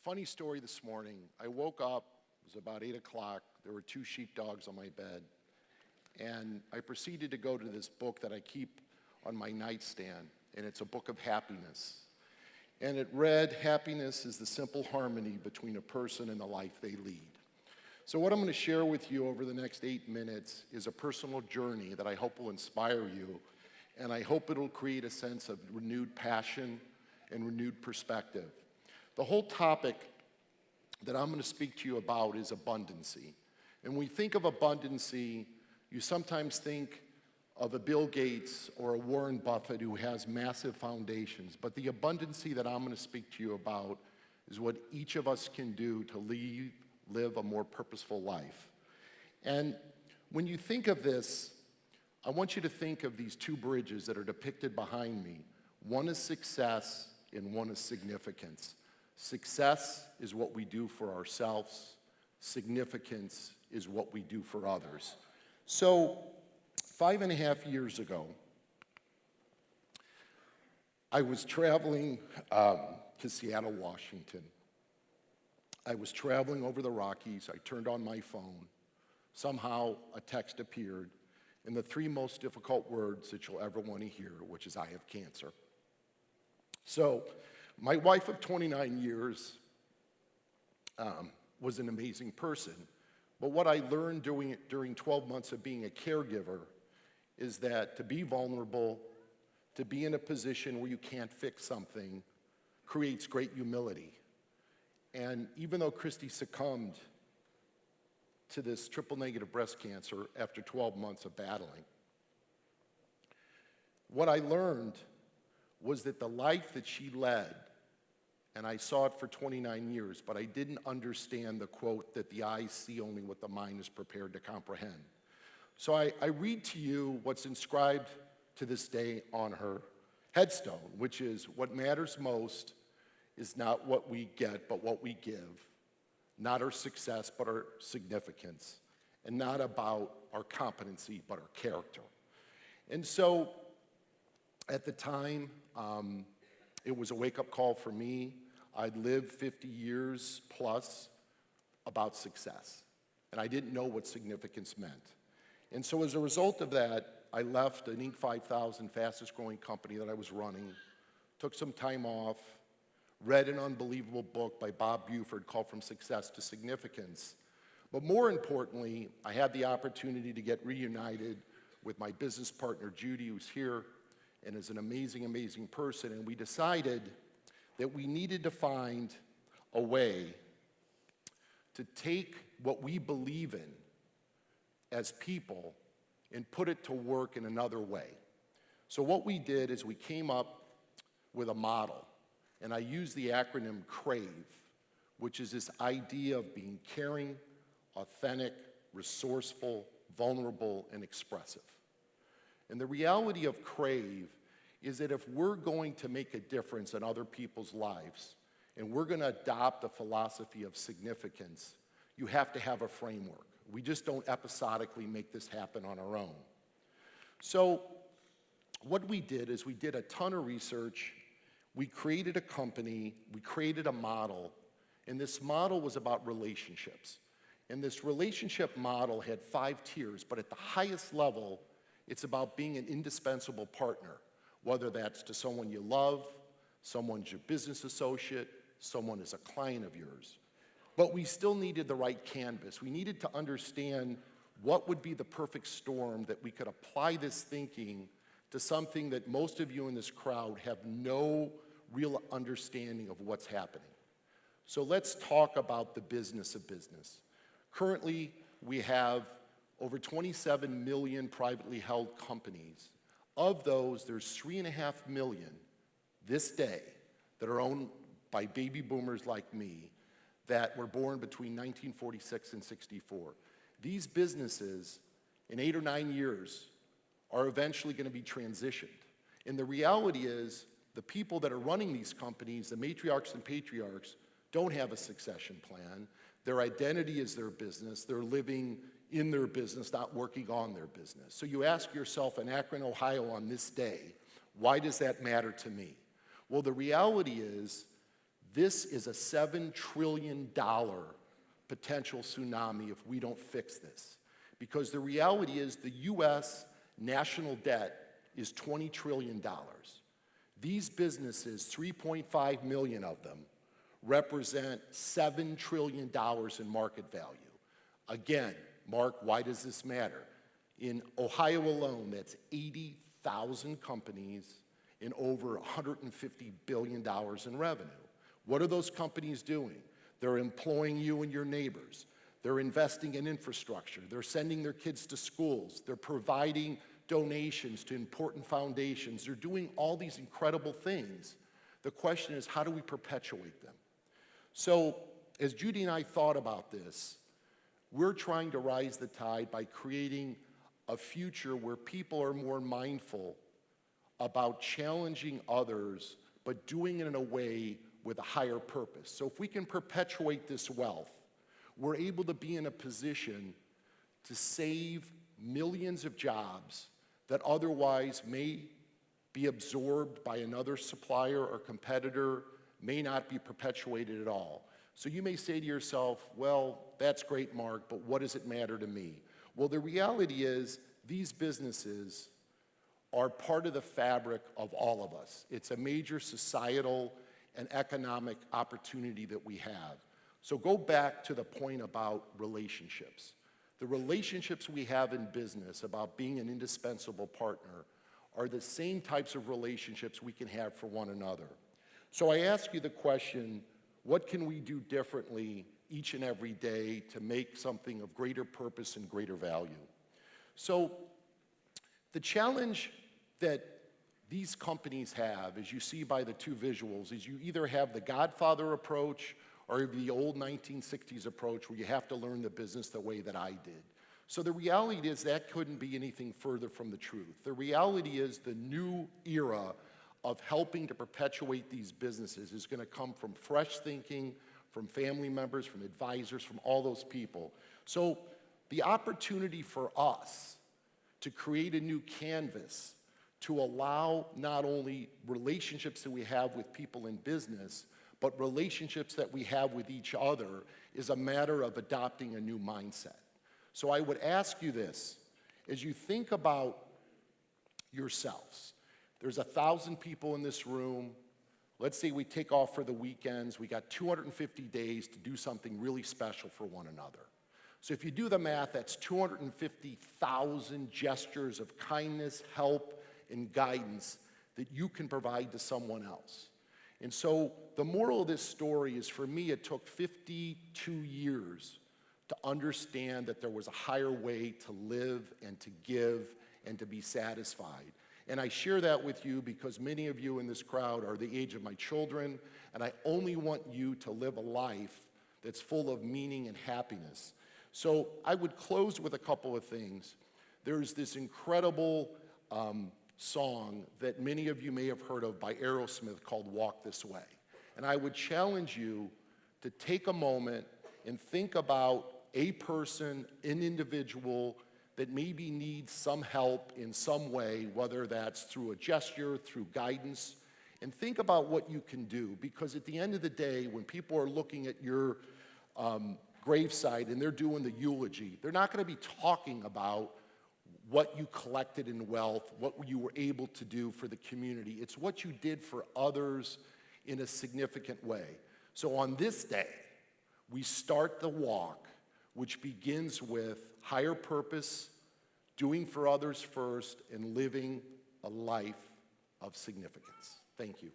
Funny story this morning. I woke up, it was about 8 o'clock. There were 2 sheepdogs on my bed. And I proceeded to go to this book that I keep on my nightstand, and it's a book of happiness. And it read, "Happiness is the simple harmony between a person and the life they lead." So what I'm going to share with you over the next 8 minutes is a personal journey that I hope will inspire you, and I hope it'll create a sense of renewed passion and renewed perspective. The whole topic that I'm going to speak to you about is abundancy. And when we think of abundancy, you sometimes think of a Bill Gates or a Warren Buffett who has massive foundations. But the abundancy that I'm going to speak to you about is what each of us can do to live a more purposeful life. And when you think of this, I want you to think of these 2 bridges that are depicted behind me. One is success and one is significance. Success is what we do for ourselves. Significance is what we do for others. So 5.5 years ago, I was traveling to Seattle, Washington. I was traveling over the Rockies. I turned on my phone. Somehow a text appeared, and the 3 most difficult words that you'll ever want to hear, which is, "I have cancer." So my wife of 29 years was an amazing person. But what I learned during 12 months of being a caregiver is that to be vulnerable, to be in a position where you can't fix something, creates great humility. And even though Christy succumbed to this triple-negative breast cancer after 12 months of battling, what I learned was that the life that she led, and I saw it for 29 years, but I didn't understand the quote that the eyes see only what the mind is prepared to comprehend. So I read to you what's inscribed to this day on her headstone, which is, "What matters most is not what we get, but what we give. Not our success, but our significance. And not about our competency, but our character." And so at the time, it was a wake-up call for me. I'd lived 50 years plus about success, and I didn't know what significance meant. And so as a result of that, I left an Inc. 5000 fastest-growing company that I was running, took some time off, read an unbelievable book by Bob Buford called From Success to Significance. But more importantly, I had the opportunity to get reunited with my business partner, Judy, who's here, and is an amazing, amazing person. And we decided that we needed to find a way to take what we believe in as people and put it to work in another way. So what we did is we came up with a model, and I used the acronym CRAVE, which is this idea of being caring, authentic, resourceful, vulnerable, and expressive. And the reality of CRAVE is that if we're going to make a difference in other people's lives, and we're going to adopt a philosophy of significance, you have to have a framework. We just don't episodically make this happen on our own. So what we did is we did a ton of research. We created a company. We created a model. And this model was about relationships. And this relationship model had 5 tiers, but at the highest level, it's about being an indispensable partner, whether that's to someone you love, someone's your business associate, someone is a client of yours. But we still needed the right canvas. We needed to understand what would be the perfect storm that we could apply this thinking to something that most of you in this crowd have no real understanding of what's happening. So let's talk about the business of business. Currently, we have over 27 million privately held companies. Of those, there's 3.5 million this day that are owned by baby boomers like me that were born between 1946 and 64. These businesses, in 8 or 9 years, are eventually going to be transitioned. And the reality is, the people that are running these companies, the matriarchs and patriarchs, don't have a succession plan. Their identity is their business. They're living in their business, not working on their business. So you ask yourself, in Akron, Ohio, on this day, why does that matter to me? Well, the reality is, This is a $7 trillion potential tsunami if we don't fix this. Because the reality is the US national debt is $20 trillion. These businesses, 3.5 million of them, represent $7 trillion in market value. Again, Mark, why does this matter? In Ohio alone, that's 80,000 companies in over $150 billion in revenue. What are those companies doing? They're employing you and your neighbors. They're investing in infrastructure. They're sending their kids to schools. They're providing donations to important foundations. They're doing all these incredible things. The question is, how do we perpetuate them? So, as Judy and I thought about this, we're trying to rise the tide by creating a future where people are more mindful about challenging others, but doing it in a way with a higher purpose. So if we can perpetuate this wealth, we're able to be in a position to save millions of jobs that otherwise may be absorbed by another supplier or competitor, may not be perpetuated at all. So you may say to yourself, well, that's great, Mark, but what does it matter to me? Well, the reality is these businesses are part of the fabric of all of us. It's a major societal and economic opportunity that we have. So go back to the point about relationships. The relationships we have in business about being an indispensable partner are the same types of relationships we can have for one another. So I ask you the question, what can we do differently each and every day to make something of greater purpose and greater value? So the challenge that these companies have, as you see by the two visuals, is you either have the Godfather approach or the old 1960s approach where you have to learn the business the way that I did. So the reality is that couldn't be anything further from the truth. The reality is the new era of helping to perpetuate these businesses is going to come from fresh thinking, from family members, from advisors, from all those people. So the opportunity for us to create a new canvas to allow not only relationships that we have with people in business, but relationships that we have with each other is a matter of adopting a new mindset. So I would ask you this, as you think about yourselves, there's 1,000 people in this room. Let's say we take off for the weekends. We got 250 days to do something really special for one another. So if you do the math, that's 250,000 gestures of kindness, help, and guidance that you can provide to someone else. And so the moral of this story is, for me, it took 52 years to understand that there was a higher way to live and to give and to be satisfied. And I share that with you because many of you in this crowd are the age of my children, and I only want you to live a life that's full of meaning and happiness. So I would close with a couple of things. There's this incredible song that many of you may have heard of by Aerosmith called Walk This Way. And I would challenge you to take a moment and think about a person, an individual that maybe needs some help in some way, whether that's through a gesture, through guidance, and think about what you can do. Because at the end of the day, when people are looking at your gravesite and they're doing the eulogy, they're not going to be talking about what you collected in wealth, what you were able to do for the community. It's what you did for others in a significant way. So on this day, we start the walk, which begins with higher purpose, doing for others first, and living a life of significance. Thank you.